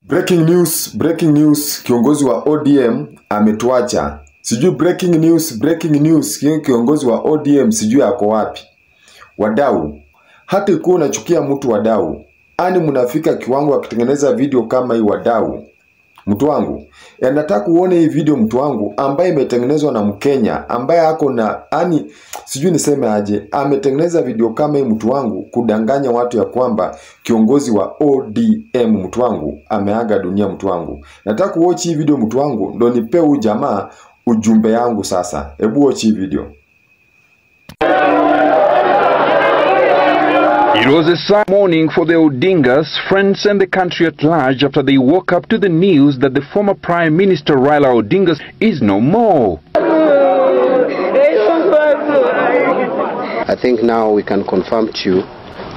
Breaking news, kiongozi wa ODM ametuacha. Sijui breaking news, kiongozi wa ODM sijui ako wapi. Wadau, hata ikuwa unachukia mtu wadau, ani mnafika kiwango akitengeneza video kama hii wadau. Mtu wangu, nataka uone hii video mtu wangu ambaye imetengenezwa na Mkenya, ambaye ako na sijui niseme aje, ametengeneza video kama hii mtu wangu kudanganya watu ya kwamba kiongozi wa ODM mtu wangu ameaga dunia mtu wangu. Nataka uwatch hii video mtu wangu ndo nipe huyu jamaa ujumbe yangu sasa. Hebu watch hii video. It was a sad morning for the Odingas, friends and the country at large after they woke up to the news that the former Prime Minister Raila Odinga is no more. I think now we can confirm to you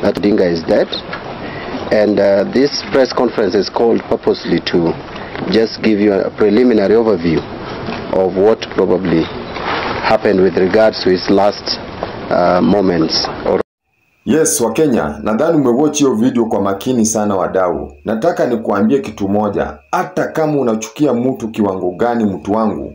that Odinga is dead, and this press conference is called purposely to just give you a preliminary overview of what probably happened with regards to his last moments. Yes, Wakenya, nadhani umewatch hiyo video kwa makini sana wadau. Nataka nikuambie kitu moja, hata kama unachukia mtu kiwango gani mtu wangu,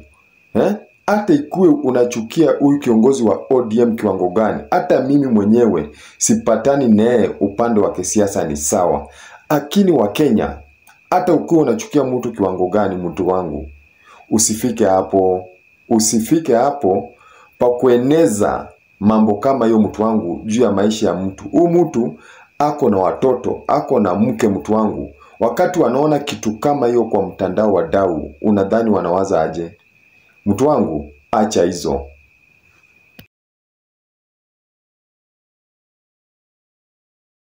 hata ikuwe unachukia huyu kiongozi wa ODM kiwango gani, hata mimi mwenyewe sipatani naye upande wa kisiasa ni sawa. Lakini Wakenya, hata ukiwa unachukia mtu kiwango gani mtu wangu, usifike hapo pa kueneza mambo kama hiyo mtu wangu juu ya maisha ya mtu. Huyu mtu ako na watoto, ako na mke mtu wangu. Wakati wanaona kitu kama hiyo kwa mtandao wadau, unadhani wanawaza aje? Mtu wangu, acha hizo.